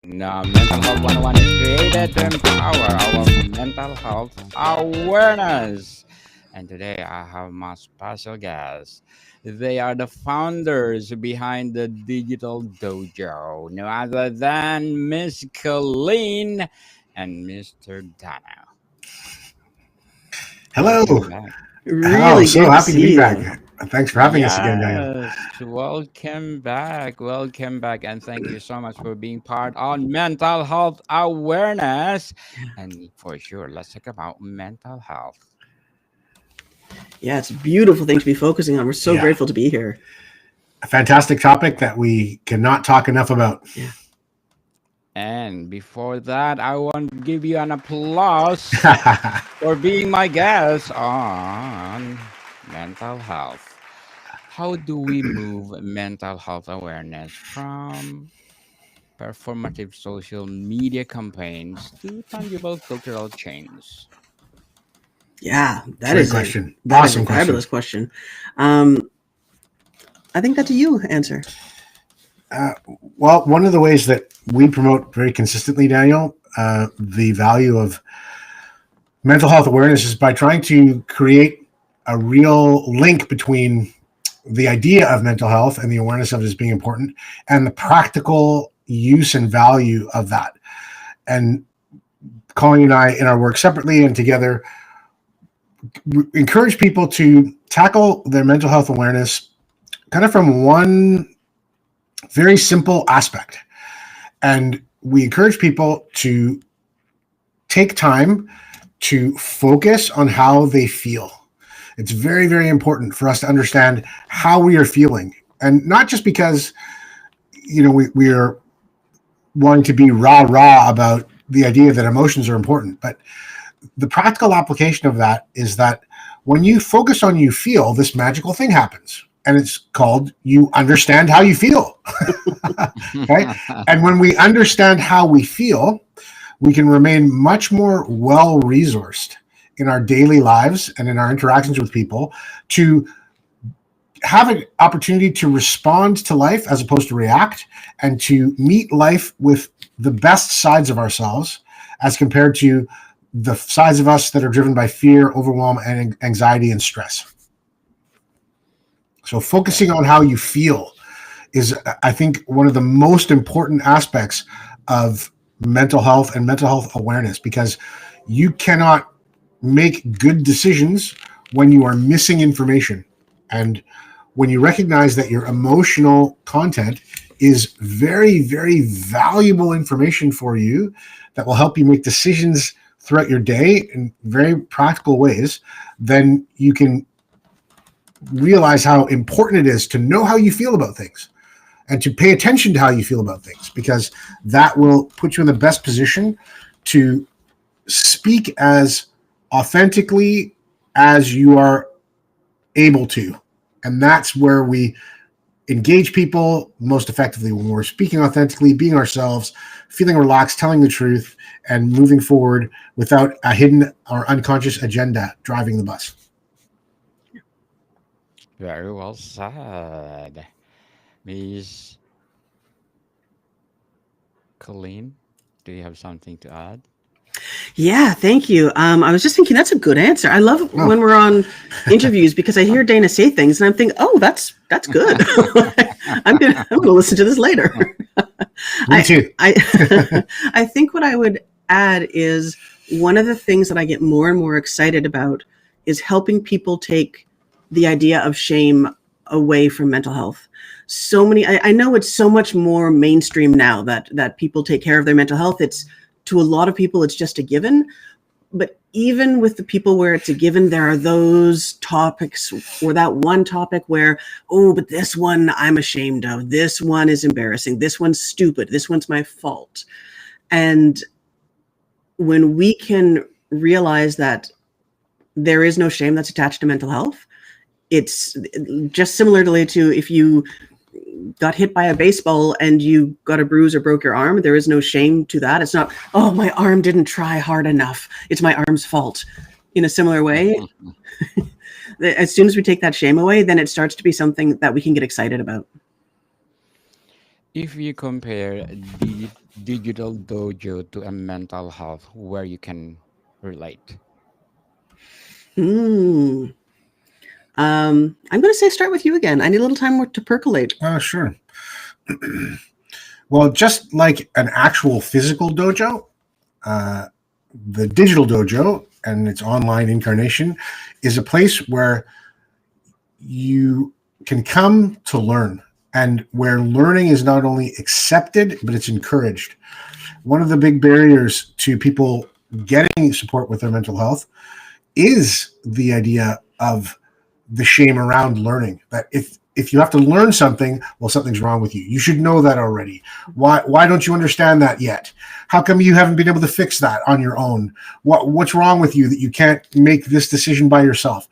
Now, Mental Health 101 is created to empower our mental health awareness. And today I have my special guests. They are the founders behind the Digital Dojo, no other than Miss Colleen and Mr. Dana. Hello. Welcome back. Oh, Really so good to happy to be see back. you. Thanks for having us again, Daniel. Yes, welcome back. Welcome back. And thank you so much for being part on mental health awareness. And for sure, let's talk about mental health. Yeah, it's a beautiful thing to be focusing on. We're so Yeah, grateful to be here. a fantastic topic that we cannot talk enough about. Yeah. And before that, I want to give you an applause for being my guest on mental health. How do we move mental health awareness from performative social media campaigns to tangible cultural change? Yeah, that Great is a question. that is a Awesome question. fabulous question. Um, I think that's a you answer. Uh, well, one of the ways that we promote very consistently, Daniel, the value of mental health awareness is by trying to create a real link between the idea of mental health and the awareness of it as being important and the practical use and value of that. And Colleen and I, in our work separately and together, encourage people to tackle their mental health awareness kind of from one very simple aspect. And we encourage people to take time to focus on how they feel. It's very, very important for us to understand how we are feeling. And not just because, we are wanting to be rah about the idea that emotions are important, but the practical application of that is that when you focus on you feel, this magical thing happens. And it's called you understand how you feel. Okay. And when we understand how we feel, we can remain much more well resourced in our daily lives and in our interactions with people to have an opportunity to respond to life as opposed to react, and to meet life with the best sides of ourselves as compared to the sides of us that are driven by fear, overwhelm, and anxiety and stress. So focusing on how you feel is, I think, one of the most important aspects of mental health and mental health awareness, because you cannot make good decisions when you are missing information. And when you recognize that your emotional content is very, very valuable information for you that will help you make decisions throughout your day in very practical ways, then you can realize how important it is to know how you feel about things and to pay attention to how you feel about things, because that will put you in the best position to speak as authentically as you are able to. And that's where we engage people most effectively, when we're speaking authentically, being ourselves, feeling relaxed, telling the truth, and moving forward without a hidden or unconscious agenda driving the bus. Very well said. Miss Colleen, do you have something to add? Yeah, thank you. I was just thinking that's a good answer. I love Oh. when we're on interviews because I hear Dana say things and I'm thinking, oh, that's good. I'm gonna listen to this later. Me too. I think what I would add is one of the things that I get more and more excited about is helping people take the idea of shame away from mental health. So many, I know it's so much more mainstream now that people take care of their mental health. It's, to a lot of people, it's just a given. But even with the people where it's a given, there are those topics, or that one topic where, oh, but this one I'm ashamed of. This one is embarrassing. This one's stupid. This one's my fault. And when we can realize that there is no shame that's attached to mental health, it's just similarly to if you got hit by a baseball and you got a bruise or broke your arm, there is no shame to that. It's not, oh, my arm didn't try hard enough, it's my arm's fault. In a similar way, as soon as we take that shame away, then it starts to be something that we can get excited about. If you compare the digital dojo to a mental health where you can relate. Hmm. I'm going to say start with you again. I need a little time more to percolate. Sure. Well, just like an actual physical dojo, the digital dojo and its online incarnation is a place where you can come to learn, and where learning is not only accepted, but it's encouraged. One of the big barriers to people getting support with their mental health is the idea of the shame around learning. That if you have to learn something, well, something's wrong with you. You should know that already. Why don't you understand that yet? How come you haven't been able to fix that on your own? What's wrong with you that you can't make this decision by yourself?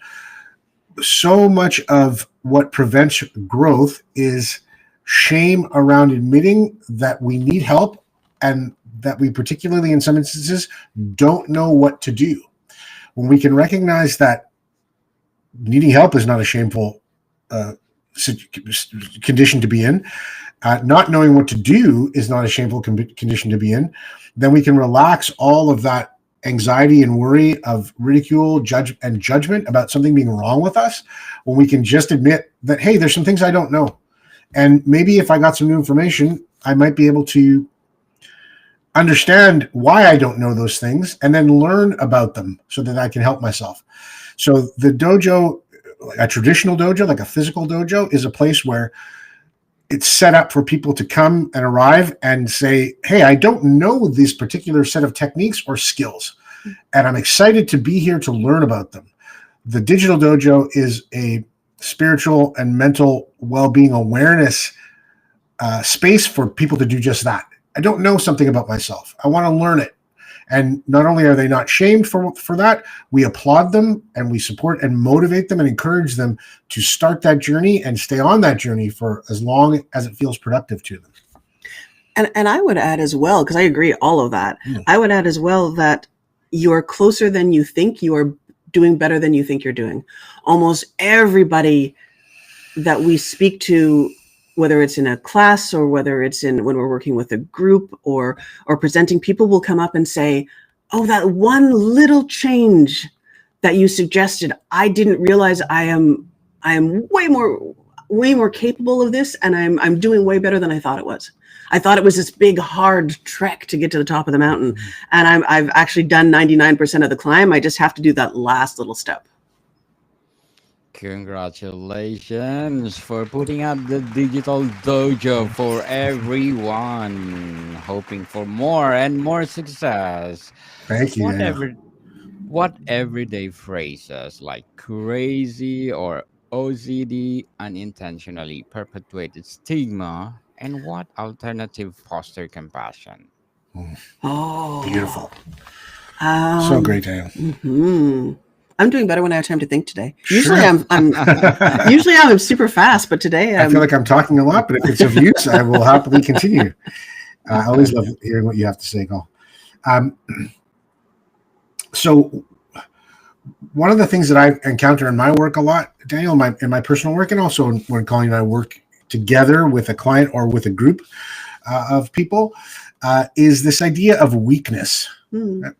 So much of what prevents growth is shame around admitting that we need help, and that we, particularly in some instances, don't know what to do. When we can recognize that needing help is not a shameful condition to be in, not knowing what to do is not a shameful condition to be in, then we can relax all of that anxiety and worry of ridicule, judgment about something being wrong with us, when we can just admit that, hey, there's some things I don't know. And maybe if I got some new information, I might be able to understand why I don't know those things and then learn about them so that I can help myself. So the dojo, a traditional dojo, like a physical dojo, is a place where it's set up for people to come and arrive and say, hey, I don't know this particular set of techniques or skills, and I'm excited to be here to learn about them. The digital dojo is a spiritual and mental well-being awareness space for people to do just that. I don't know something about myself. I want to learn it. And not only are they not shamed for that, we applaud them and we support and motivate them and encourage them to start that journey and stay on that journey for as long as it feels productive to them. And I would add as well, because I agree all of that. I would add as well that you're closer than you think. You are doing better than you think you're doing. Almost everybody that we speak to, whether it's in a class or whether it's in when we're working with a group or presenting, people will come up and say, oh, that one little change that you suggested, I didn't realize I am way more capable of this, and I'm doing way better than I thought it was. I thought it was this big hard trek to get to the top of the mountain, and I've actually done 99% of the climb. I just have to do that last little step. Congratulations for putting up the digital dojo for everyone. Hoping for more and more success. Thank you. What everyday phrases like crazy or OCD unintentionally perpetuated stigma, and what alternative foster compassion? Oh, Beautiful. So great, Daniel. Mm-hmm. I'm doing better when I have time to think today. Usually I'm super fast, but today I feel like I'm talking a lot, but if it's of use, I will happily continue. I always love hearing what you have to say, Cole. So one of the things that I encounter in my work a lot, Daniel, in my personal work, and also when Colleen and I work together with a client or with a group of people, is this idea of weakness.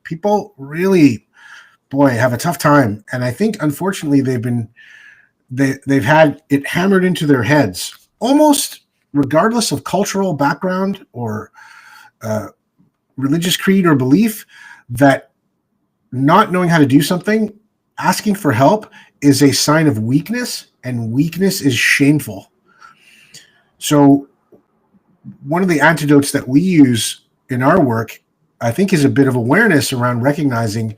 People really, have a tough time, and I think unfortunately they've had it hammered into their heads, almost regardless of cultural background or religious creed or belief, that not knowing how to do something, asking for help, is a sign of weakness, and weakness is shameful. So one of the antidotes that we use in our work, I think, is a bit of awareness around recognizing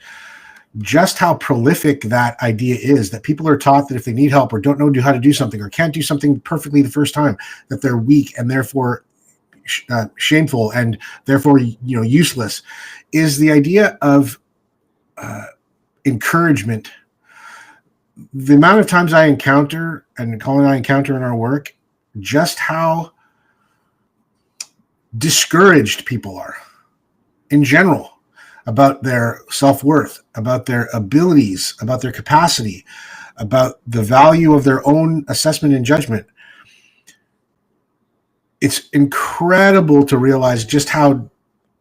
just how prolific that idea is, that people are taught that if they need help or don't know how to do something or can't do something perfectly the first time, that they're weak and therefore shameful and therefore useless, is the idea of encouragement. The amount of times I encounter, and Colin and I encounter in our work, just how discouraged people are in general about their self-worth, about their abilities, about their capacity, about the value of their own assessment and judgment. it's incredible to realize just how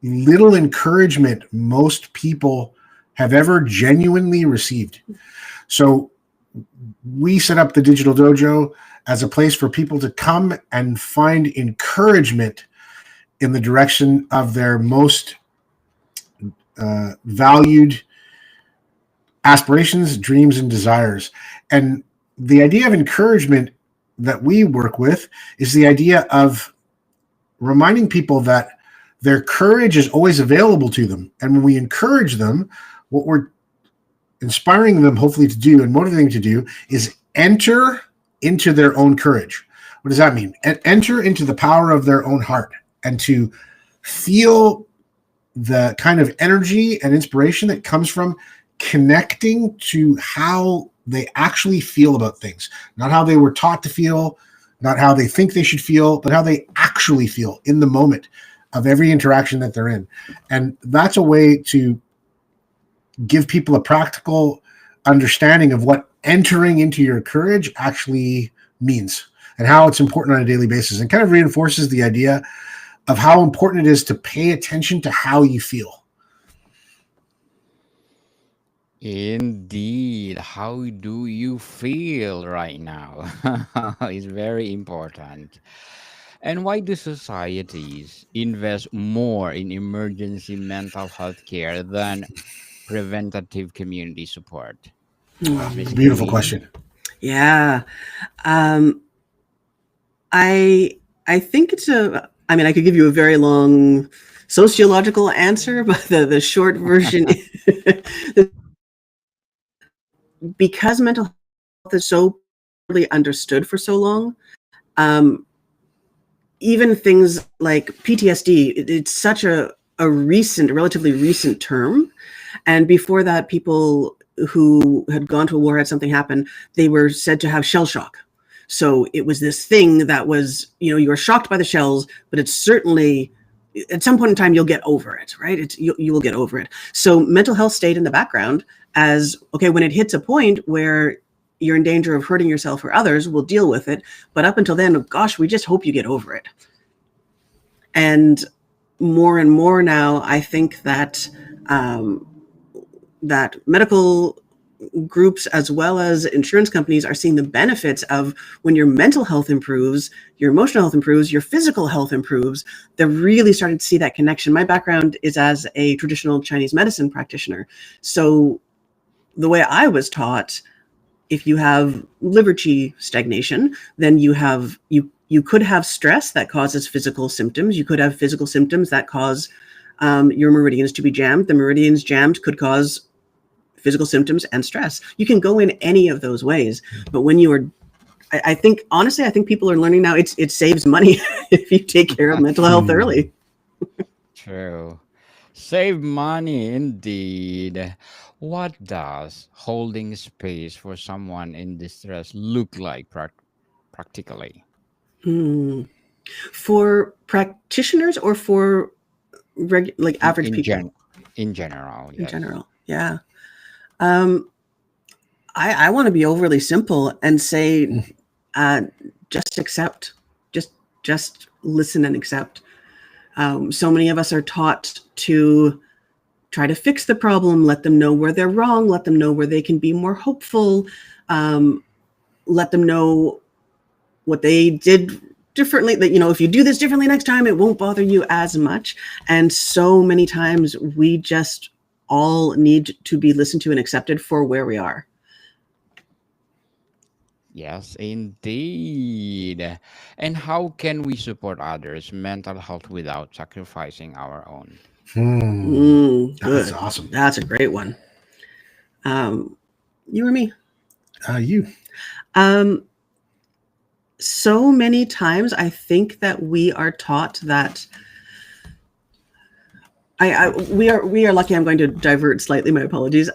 little encouragement most people have ever genuinely received. So we set up the Digital Dojo as a place for people to come and find encouragement in the direction of their most valued aspirations, dreams, and desires. And the idea of encouragement that we work with is the idea of reminding people that their courage is always available to them. And when we encourage them, what we're inspiring them hopefully to do and motivating to do is enter into their own courage. What does that mean? Enter into the power of their own heart and to feel the kind of energy and inspiration that comes from connecting to how they actually feel about things, not how they were taught to feel, not how they think they should feel, but how they actually feel in the moment of every interaction that they're in. And that's a way to give people a practical understanding of what entering into your courage actually means and how it's important on a daily basis, and kind of reinforces the idea of how important it is to pay attention to how you feel. Indeed. How do you feel right now? It's very important. And why do societies invest more in emergency mental health care than preventative community support? Miss Beautiful Amy? question. Yeah. Um, I think it's I mean, I could give you a very long sociological answer, but the short version because mental health is so poorly understood for so long, um, even things like PTSD, it's such a relatively recent term. And before that, people who had gone to a war, had something happen, they were said to have shell shock. So it was this thing that was, you were shocked by the shells, but it's certainly, at some point in time, you'll get over it, right? You will get over it. So mental health stayed in the background as, okay, when it hits a point where you're in danger of hurting yourself or others, we'll deal with it. But up until then, gosh, we just hope you get over it. And more now, I think that that medical groups as well as insurance companies are seeing the benefits of when your mental health improves, your emotional health improves, your physical health improves. They're really starting to see that connection. My background is as a traditional Chinese medicine practitioner. So the way I was taught, if you have liver qi stagnation, then you could have stress that causes physical symptoms. You could have physical symptoms that cause your meridians to be jammed. The meridians jammed could cause physical symptoms and stress. You can go in any of those ways. But when you are, I think, honestly, I think people are learning now it saves money if you take care of mental health early. True. Save money indeed. What does holding space for someone in distress look like practically? For practitioners or for average people? In general, In yes. general, yeah. I want to be overly simple and say, just accept, just listen and accept. So many of us are taught to try to fix the problem, let them know where they're wrong, let them know where they can be more hopeful, let them know what they did differently, that, if you do this differently next time, it won't bother you as much. And so many times we just all need to be listened to and accepted for where we are. Yes, indeed. And how can we support others' mental health without sacrificing our own? Good. That's awesome. That's a great one. You or me? You. So many times I think that we are taught that we are lucky. I'm going to divert slightly. My apologies.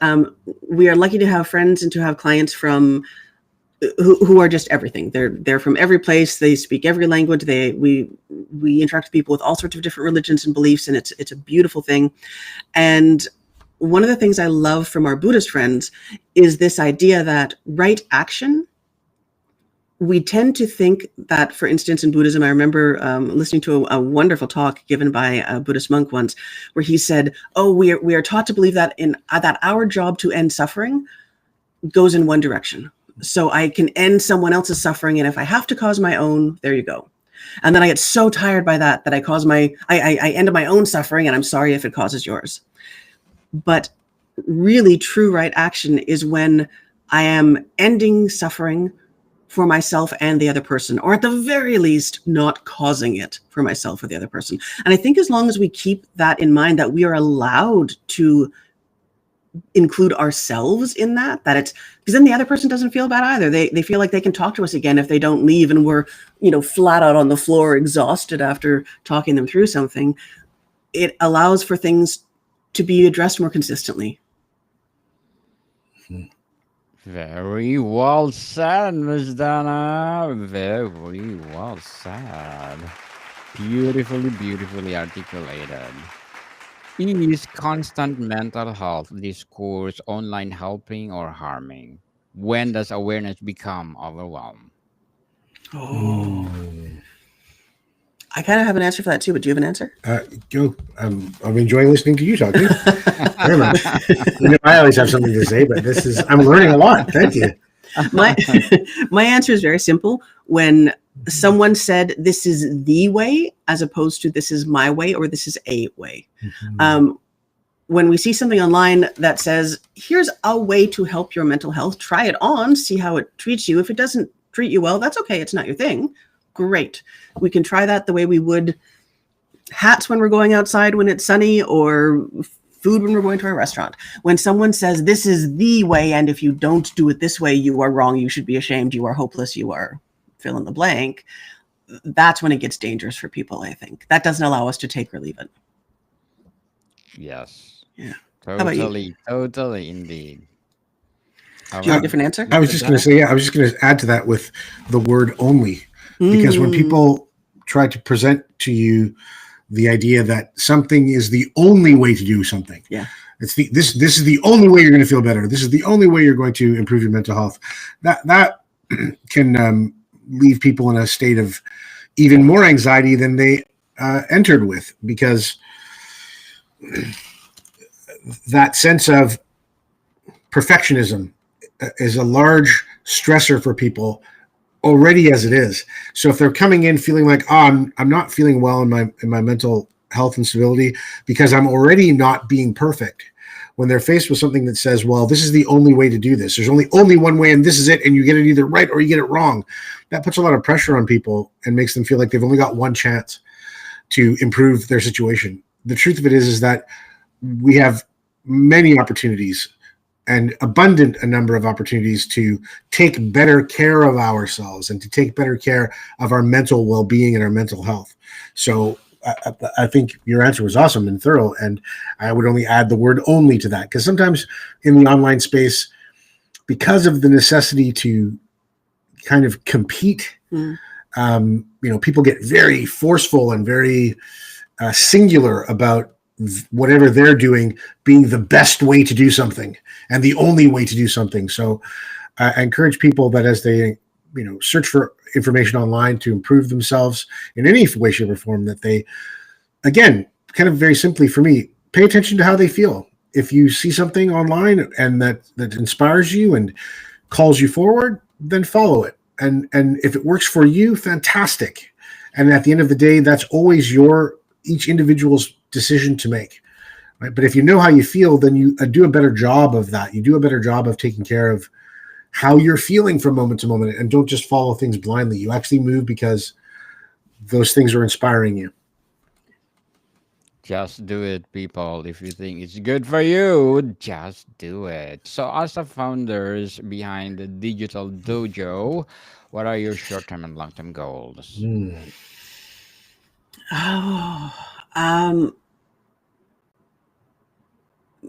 We are lucky to have friends and to have clients from who are just everything. They're from every place. They speak every language. We interact with people with all sorts of different religions and beliefs, and it's a beautiful thing. And one of the things I love from our Buddhist friends is this idea that right action we tend to think that, for instance, in Buddhism, I remember listening to a wonderful talk given by a Buddhist monk once, where he said, "Oh, we are taught to believe that that our job to end suffering goes in one direction. So I can end someone else's suffering, and if I have to cause my own, there you go. And then I get so tired by that I end my own suffering, and I'm sorry if it causes yours." But really, true right action is when I am ending suffering for myself and the other person, or at the very least, not causing it for myself or the other person. And I think as long as we keep that in mind, that we are allowed to include ourselves in that it's because then the other person doesn't feel bad either. They feel like they can talk to us again if they don't leave and we're, flat out on the floor, exhausted after talking them through something. It allows for things to be addressed more consistently. Very well said, Miss Dana. Very well said. Beautifully articulated. Is constant mental health discourse online helping or harming? When does awareness become overwhelmed? Oh, I kind of have an answer for that too, but do you have an answer? Go. I'm enjoying listening to you talk. Very much. I always have something to say, but I'm learning a lot. Thank you. My answer is very simple. When someone said this is the way, as opposed to this is my way or this is a way. Mm-hmm. When we see something online that says, here's a way to help your mental health, try it on, see how it treats you. If it doesn't treat you well, that's okay. It's not your thing. Great. We can try that the way we would hats when we're going outside when it's sunny, or food when we're going to a restaurant. When someone says this is the way, and if you don't do it this way, you are wrong, you should be ashamed, you are hopeless, you are fill in the blank, that's when it gets dangerous for people, I think. That doesn't allow us to take or leave it. Yes. Yeah. Totally indeed. Do you have a different answer? I was just going to say, I was just going to add to that with the word only. Because when people try to present to you the idea that something is the only way to do something, this is the only way you're going to feel better. This is the only way you're going to improve your mental health. That can leave people in a state of even more anxiety than they entered with, because that sense of perfectionism is a large stressor for people already as it is. So if they're coming in feeling like, I'm not feeling well in my mental health and stability because I'm already not being perfect, when they're faced with something that says, well, this is the only way to do this, there's only one way and this is it, and you get it either right or you get it wrong, that puts a lot of pressure on people and makes them feel like they've only got one chance to improve their situation. The truth of it is that we have many opportunities, and abundant a number of opportunities, to take better care of ourselves and to take better care of our mental well-being and our mental health. So I think your answer was awesome and thorough, and I would only add the word only to that, because sometimes in the online space, because of the necessity to kind of compete, people get very forceful and very singular about whatever they're doing being the best way to do something and the only way to do something. So I encourage people that as they, search for information online to improve themselves in any way, shape, or form, that they, again, kind of very simply for me, pay attention to how they feel. If you see something online and that inspires you and calls you forward, then follow it. And if it works for you, fantastic. And at the end of the day, that's always each individual's decision to make, right? But if you know how you feel, then you do a better job of that. You do a better job of taking care of how you're feeling from moment to moment, and don't just follow things blindly. You actually move because those things are inspiring you. Just do it, people. If you think it's good for you, just do it. So, as the founders behind the Digital Dojo, what are your short-term and long-term goals?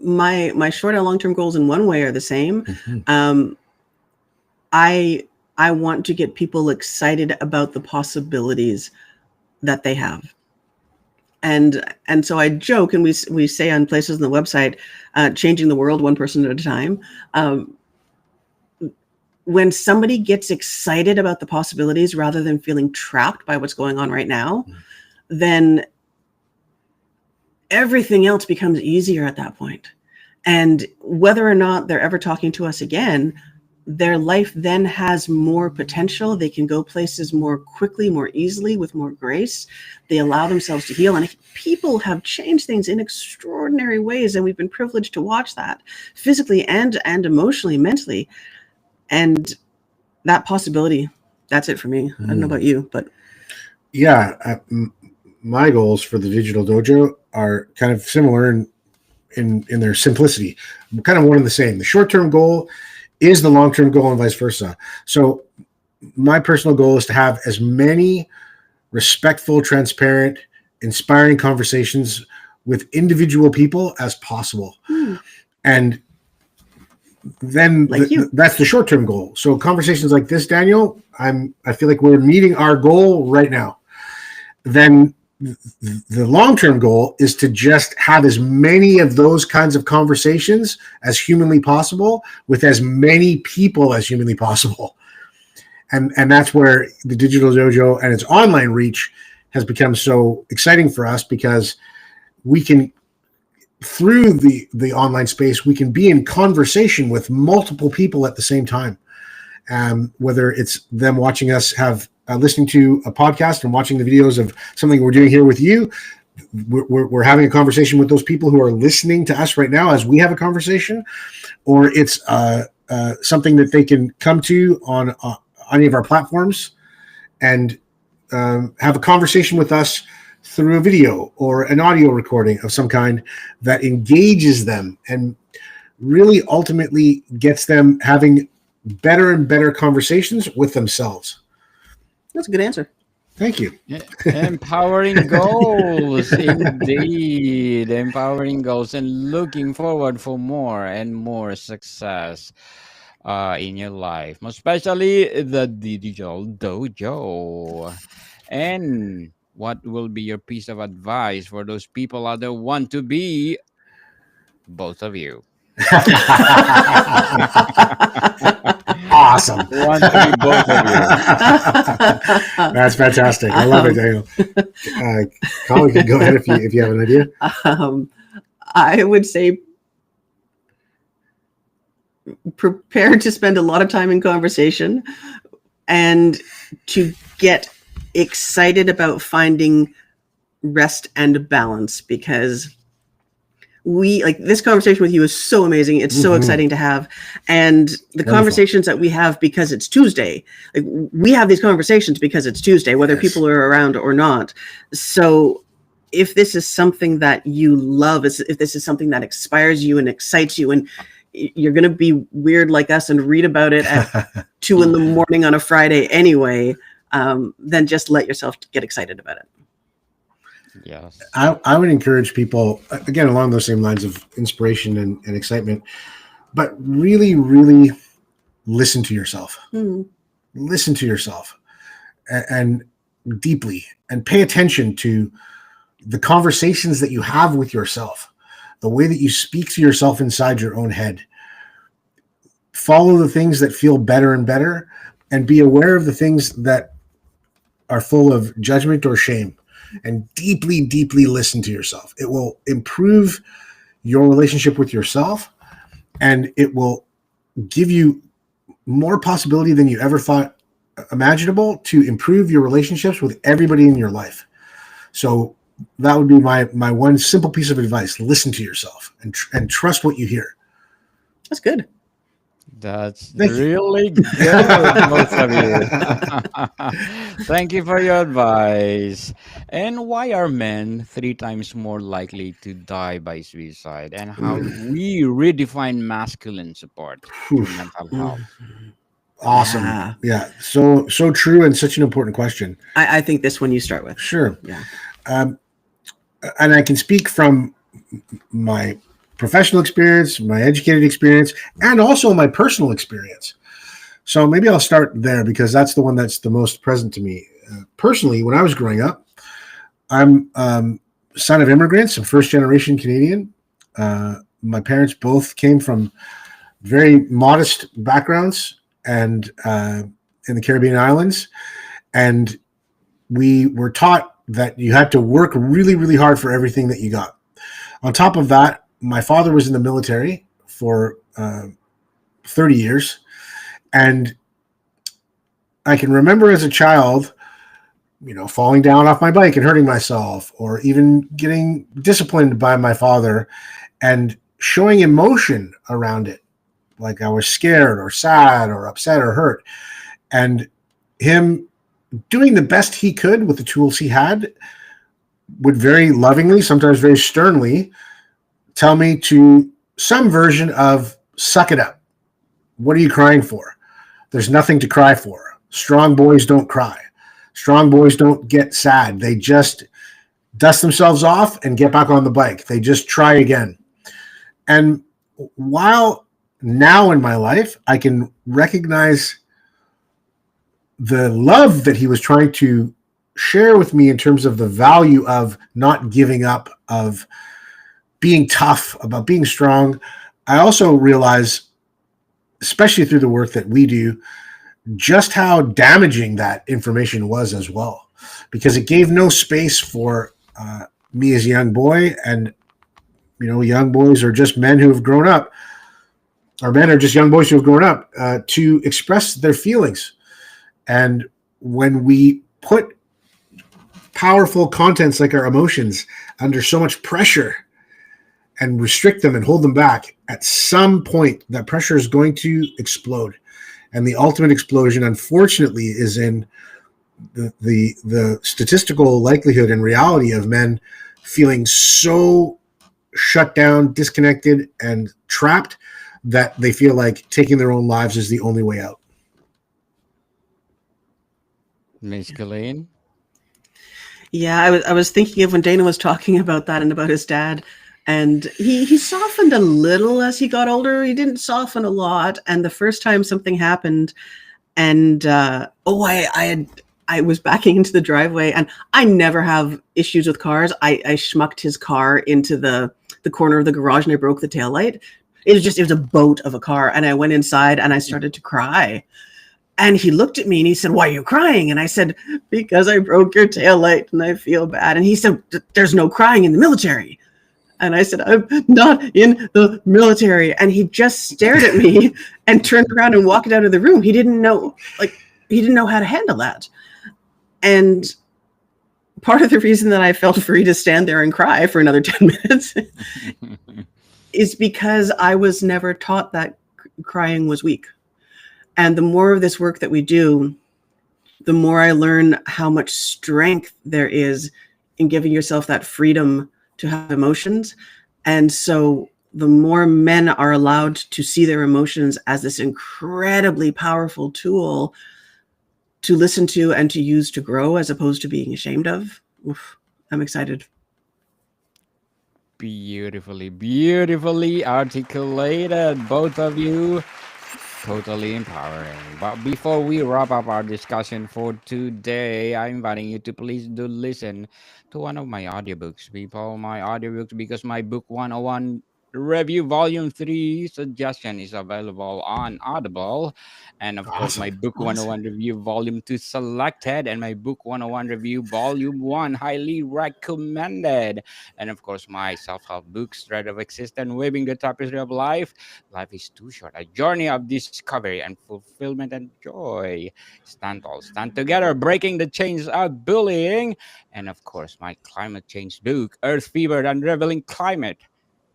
My short and long-term goals in one way are the same. I want to get people excited about the possibilities that they have. And so I joke, and we say on places on the website, changing the world one person at a time. when somebody gets excited about the possibilities rather than feeling trapped by what's going on right now, then everything else becomes easier at that point. And whether or not they're ever talking to us again, their life then has more potential. They can go places more quickly, more easily, with more grace. They allow themselves to heal. And people have changed things in extraordinary ways. And we've been privileged to watch that physically and emotionally, mentally. And that possibility, that's it for me. I don't know about you, but. Yeah. My goals for the Digital Dojo are kind of similar in their simplicity, kind of one and the same. The short-term goal is the long-term goal and vice versa. So my personal goal is to have as many respectful, transparent, inspiring conversations with individual people as possible. And then that's the short-term goal. So conversations like this, Daniel, I feel like we're meeting our goal right now. Then the long-term goal is to just have as many of those kinds of conversations as humanly possible with as many people as humanly possible. And that's where the Digital Dojo and its online reach has become so exciting for us, because we can, through the online space, we can be in conversation with multiple people at the same time. Whether it's them watching us listening to a podcast and watching the videos of something we're doing here with you, we're having a conversation with those people who are listening to us right now as we have a conversation, or it's something that they can come to on any of our platforms and have a conversation with us through a video or an audio recording of some kind that engages them and really ultimately gets them having better and better conversations with themselves. That's a good answer. Thank you. Empowering goals, indeed. Empowering goals, and looking forward for more and more success in your life, especially the Digital Dojo. And what will be your piece of advice for those people out there who want to be both of you? Awesome. Want to be both of you. That's fantastic. I love it, Daniel. Colin, go ahead if you have an idea. I would say prepare to spend a lot of time in conversation and to get excited about finding rest and balance, because this conversation with you is so amazing. It's so exciting to have. And the conversations that we have, because it's Tuesday, we have these conversations because it's Tuesday, whether people are around or not. So if this is something that you love, if this is something that inspires you and excites you, and you're going to be weird like us and read about it at 2 a.m. on a Friday anyway, then just let yourself get excited about it. Yes. I would encourage people, again, along those same lines of inspiration and excitement, but really, really listen to yourself. Listen to yourself and deeply, and pay attention to the conversations that you have with yourself, the way that you speak to yourself inside your own head. Follow the things that feel better and better, and be aware of the things that are full of judgment or shame. And deeply, deeply listen to yourself. It will improve your relationship with yourself, and it will give you more possibility than you ever thought imaginable to improve your relationships with everybody in your life. So that would be my one simple piece of advice. Listen to yourself and trust what you hear. That's good. That's really good, both of you. Thank you for your advice. And why are men 3 times more likely to die by suicide? And how we redefine masculine support for mental health? Awesome. Yeah. So true, and such an important question. I think this one you start with. Sure. Yeah. And I can speak from my professional experience, my educated experience, and also my personal experience. So maybe I'll start there, because that's the one that's the most present to me. Personally, when I was growing up, I'm son of immigrants. I'm first-generation Canadian. My parents both came from very modest backgrounds, and in the Caribbean islands, and we were taught that you had to work really, really hard for everything that you got. On top of that, my father was in the military for 30 years, and I can remember as a child, falling down off my bike and hurting myself, or even getting disciplined by my father and showing emotion around it. Like I was scared or sad or upset or hurt. And him doing the best he could with the tools he had would very lovingly, sometimes very sternly, tell me to some version of suck it up. What are you crying for? There's nothing to cry for. Strong boys don't cry. Strong boys don't get sad. They just dust themselves off and get back on the bike. They just try again. And while now in my life, I can recognize the love that he was trying to share with me in terms of the value of not giving up, of being tough, about being strong, I also realize, especially through the work that we do, just how damaging that information was as well, because it gave no space for me as a young boy. And, young boys are just men who have grown up, or men are just young boys who have grown up to express their feelings. And when we put powerful contents like our emotions under so much pressure and restrict them and hold them back, at some point that pressure is going to explode. And the ultimate explosion, unfortunately, is in the statistical likelihood and reality of men feeling so shut down, disconnected, and trapped that they feel like taking their own lives is the only way out. Miss Colleen? Yeah, I was thinking of when Dana was talking about that and about his dad. And he softened a little as he got older. He didn't soften a lot. And the first time something happened, and I was backing into the driveway, and I never have issues with cars. I schmucked his car into the corner of the garage, and I broke the taillight. It was a boat of a car, and I went inside and I started to cry. And he looked at me and he said, "Why are you crying?" And I said, "Because I broke your taillight and I feel bad." And he said, "There's no crying in the military." And I said, "I'm not in the military." And he just stared at me and turned around and walked out of the room. He didn't know how to handle that. And part of the reason that I felt free to stand there and cry for another 10 minutes is because I was never taught that crying was weak. And the more of this work that we do, the more I learn how much strength there is in giving yourself that freedom to have emotions. And so the more men are allowed to see their emotions as this incredibly powerful tool to listen to and to use to grow, as opposed to being ashamed of, I'm excited. Beautifully articulated, both of you. Totally empowering. But before we wrap up our discussion for today, I'm inviting you to please do listen to one of my audiobooks, people. My audiobooks, because my book 101 review volume 3 suggestion is available on Audible. And of course, my book 101 review volume 2 selected, and my book 101 review volume 1 highly recommended. And of course, my self-help books, Thread of Existence, Weaving the Tapestry of Life. Life is too short, a journey of discovery and fulfillment and joy. Stand tall, stand together, breaking the chains of bullying. And of course, my climate change book, Earth Fever, Unraveling Climate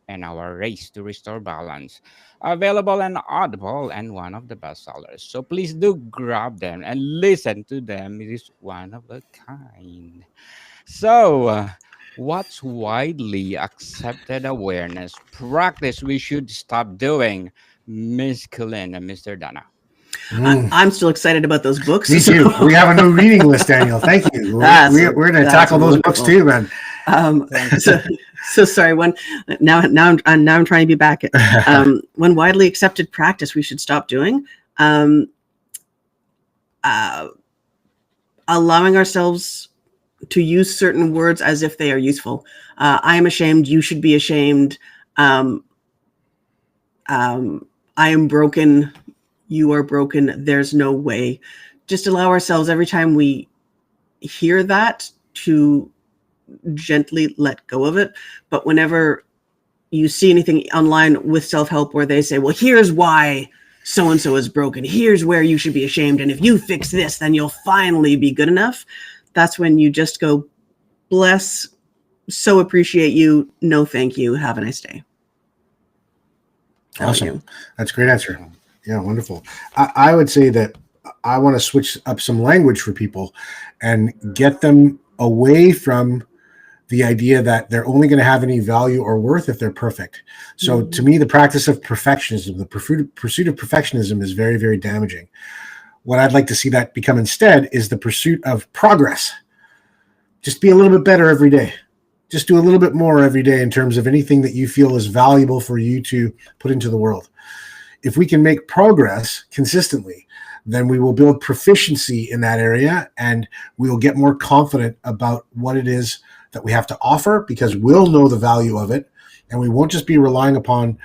and Our Race to Restore Balance. Available on Audible and one of the bestsellers. So please do grab them and listen to them. It is one of a kind. So, what's widely accepted awareness practice we should stop doing, Miss Colleen and Mr. Dana? I'm still excited about those books. Me too. We have a new reading list, Daniel. Thank you. We're going to tackle those books too, man. So sorry. Now I'm trying to be back. One widely accepted practice we should stop doing, allowing ourselves to use certain words as if they are useful. I am ashamed. You should be ashamed. I am broken. you are broken, there's no way. Just allow ourselves every time we hear that to gently let go of it. But whenever you see anything online with self-help where they say, well, here's why so-and-so is broken, here's where you should be ashamed, and if you fix this, then you'll finally be good enough. That's when you just go, bless, so appreciate you, no thank you, have a nice day. Awesome. That's a great answer. Yeah, wonderful. I would say that I want to switch up some language for people and get them away from the idea that they're only going to have any value or worth if they're perfect. So to me, the practice of perfectionism, the pursuit of perfectionism is very, very damaging. What I'd like to see that become instead is the pursuit of progress. Just be a little bit better every day. Just do a little bit more every day in terms of anything that you feel is valuable for you to put into the world. If we can make progress consistently, then we will build proficiency in that area, and we will get more confident about what it is that we have to offer, because we'll know the value of it, and we won't just be relying upon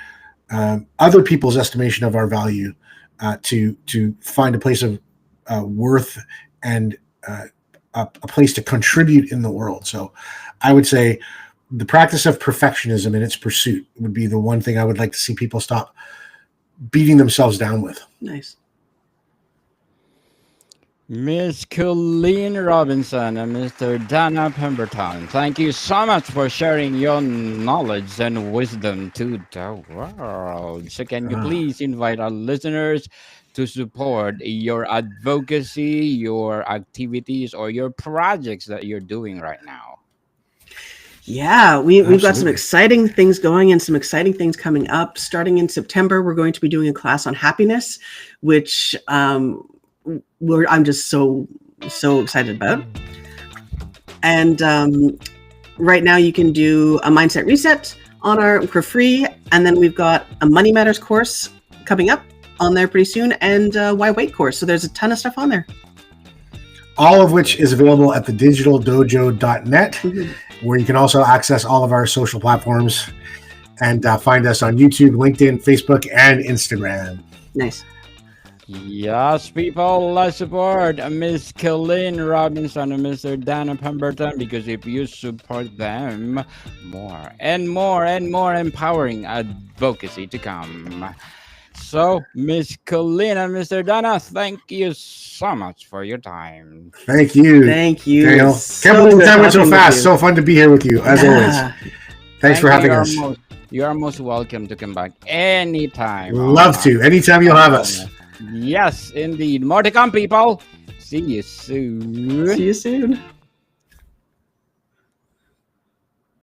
other people's estimation of our value to find a place of worth and a place to contribute in the world. So I would say the practice of perfectionism and its pursuit would be the one thing I would like to see people stop beating themselves down with. Nice. Miss Colleen Robinson and Mr. Dana Pemberton, thank you so much for sharing your knowledge and wisdom to the world. So can you please invite our listeners to support your advocacy, your activities, or your projects that you're doing right now? Yeah, we've got some exciting things going and some exciting things coming up. Starting in September, we're going to be doing a class on happiness, which I'm just so excited about. And right now you can do a mindset reset for free. And then we've got a Money Matters course coming up on there pretty soon, and Why Wait course. So there's a ton of stuff on there. All of which is available at thedigitaldojo.net, where you can also access all of our social platforms and find us on YouTube, LinkedIn, Facebook, and Instagram. Nice. Yes, people, let's support Miss Colleen Robinson and Mr. Dana Pemberton, because if you support them, more and more and more empowering advocacy to come. So, Miss Colleen and Mr. Dana, thank you so much for your time. Thank you. Thank you. Daniel. Can't believe the time went so fast. So fun to be here with you, as always. Thanks for having us. You are most welcome to come back anytime. Love to. Anytime you'll have us. Yes, indeed. More to come, people. See you soon. See you soon.